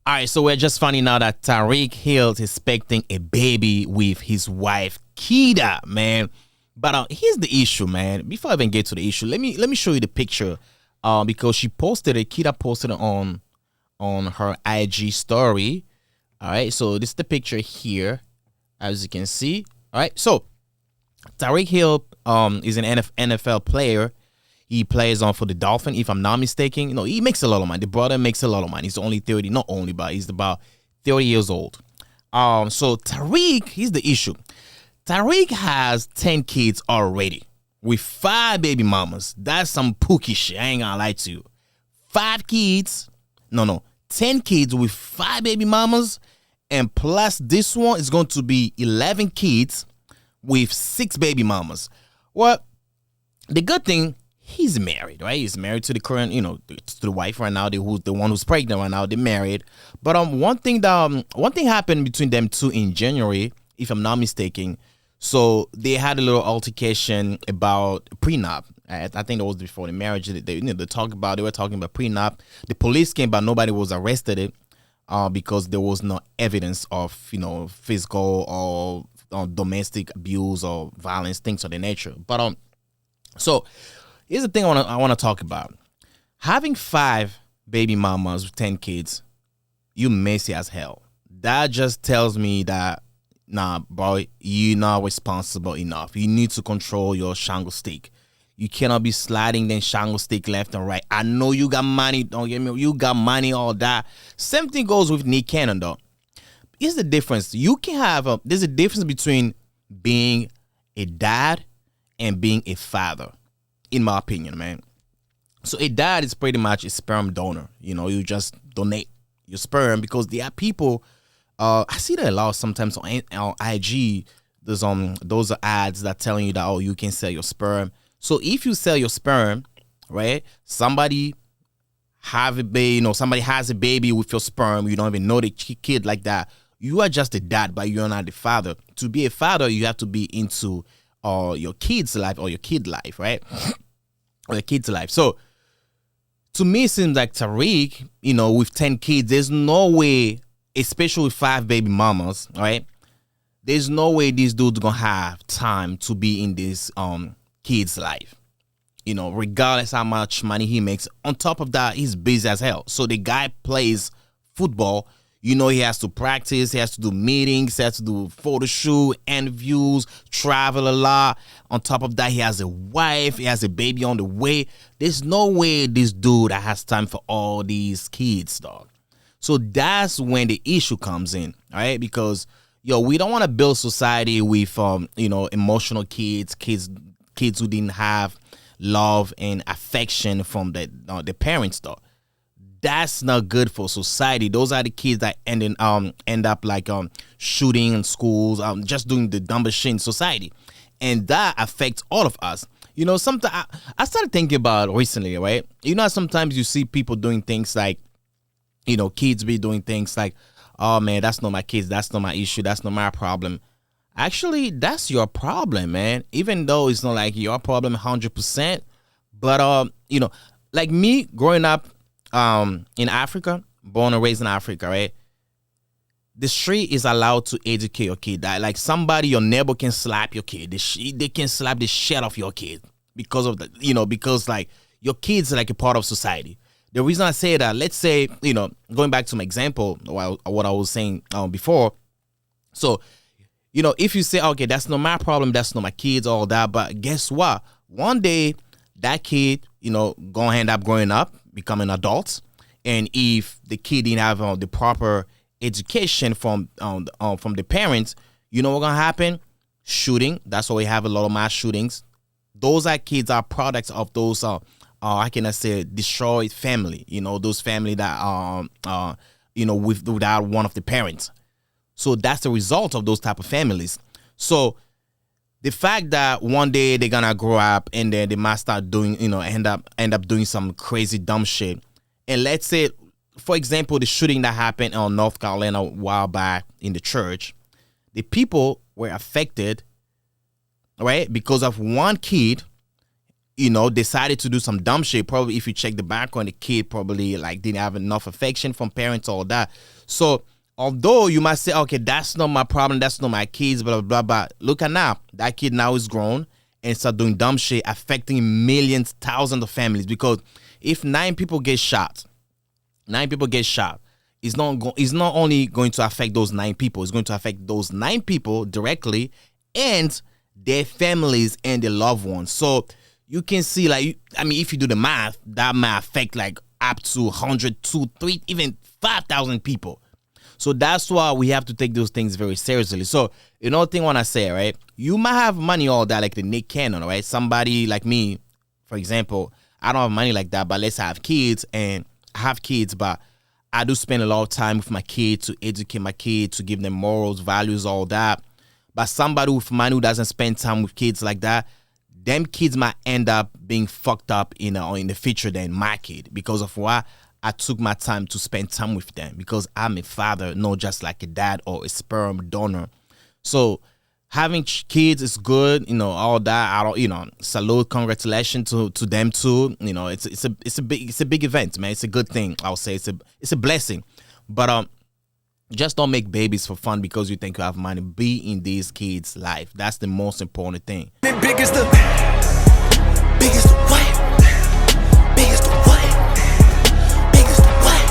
All right, so we're just finding out that Tyreek Hill is expecting a baby with his wife Keeta, man. But here's the issue, man. Before I even get to the issue, let me show you the picture. Because she posted it, Keeta posted it on her IG story. All right, so this is the picture here, as you can see. All right, so Tyreek Hill is an NFL player. He plays on for the Dolphins, if I'm not mistaken. You know, he makes a lot of money. The brother makes a lot of money. He's only 30, not only, but he's about 30 years old. So Tyreek, here's the issue. Tyreek has 10 kids already with 5 baby mamas. That's some pookie shit. I ain't gonna lie to you. 5 kids, no, 10 kids with 5 baby mamas, and plus this one is going to be 11 kids with 6 baby mamas. Well, the good thing, he's married, right? He's married to the current, to the wife right now, the one who's pregnant right now. They're married. But one thing happened between them two in January, if I'm not mistaken. So they had a little altercation about prenup. I think that was before the marriage. They were talking about prenup. The police came, but nobody was arrested because there was no evidence of physical or domestic abuse or violence, things of the nature. But so here's the thing I want to talk about. Having 5 baby mamas with 10 kids, you messy as hell. That just tells me that, nah, boy, you're not responsible enough. You need to control your shango stick. You cannot be sliding then shango stick left and right. I know you got money. Don't get me. You got money, all that. Same thing goes with Nick Cannon, though. Here's the difference. You can have there's a difference between being a dad and being a father, in my opinion, man. So a dad is pretty much a sperm donor. You just donate your sperm because there are people. I see that a lot sometimes on IG. Those are ads that telling you that you can sell your sperm. So if you sell your sperm, right? Somebody have a baby. Somebody has a baby with your sperm. You don't even know the kid like that. You are just a dad, but you're not the father. To be a father, you have to be into your kid's life or your kid life, right? Or your kid's life. So to me, it seems like Tyreek, with 10 kids, there's no way, especially with 5 baby mamas, right? There's no way this dude's gonna have time to be in this kid's life. Regardless how much money he makes. On top of that, he's busy as hell. So the guy plays football. He has to practice, he has to do meetings, he has to do photo shoot, interviews, travel a lot. On top of that, he has a wife, he has a baby on the way. There's no way this dude has time for all these kids, dog. So that's when the issue comes in, all right? Because, we don't want to build society with, emotional kids who didn't have love and affection from the parents, though. That's not good for society. Those are the kids that end up like shooting in schools, just doing the dumbest shit in society, and that affects all of us. Sometimes I started thinking about it recently, right? Sometimes you see people doing things like, kids be doing things like, oh man, that's not my kids, that's not my issue, that's not my problem. Actually, that's your problem, man. Even though it's not like your problem 100%, but like me growing up in Africa, born and raised in Africa, right? The street is allowed to educate your kid. Like your neighbor can slap your kid. They can slap the shit off your kid because of because like your kid's like a part of society. The reason I say that, let's say, going back to my example, what I was saying before. So, if you say, okay, that's not my problem, that's not my kids, all that, but guess what? One day that kid, gonna end up growing up, becoming adults, and if the kid didn't have the proper education from the parents, what's gonna happen? Shooting. That's why we have a lot of mass shootings. Those kids are products of those how can I say, destroyed family. Those family that without one of the parents. So that's the result of those type of families. So the fact that one day they're gonna grow up and then they might start doing, end up doing some crazy dumb shit. And let's say, for example, the shooting that happened in North Carolina a while back in the church, the people were affected, right, because of one kid decided to do some dumb shit. Probably if you check the background, the kid probably like didn't have enough affection from parents, all that. So although you might say, okay, that's not my problem, that's not my kids, blah blah blah. Look at now, that kid now is grown and start doing dumb shit, affecting millions, thousands of families. Because if 9 people get shot, it's not only going to affect those 9 people, it's going to affect those 9 people directly and their families and their loved ones. So you can see, like, I mean, if you do the math, that might affect like up to 100, 2, 3, even 5,000 people. So that's why we have to take those things very seriously. So another thing I want to say, right? You might have money, all that, like the Nick Cannon, right? Somebody like me, for example, I don't have money like that, but let's have kids, and I have kids, but I do spend a lot of time with my kids to educate my kids, to give them morals, values, all that. But somebody with money who doesn't spend time with kids like that, them kids might end up being fucked up in the future than my kid, because of why I took my time to spend time with them, because I'm a father, not just like a dad or a sperm donor. So having kids is good, all that. I don't, salute, congratulations to them too. It's a big event, man. It's a good thing. I'll say it's a blessing, but just don't make babies for fun because you think you have money. Be in these kids' life. That's the most important thing. Biggest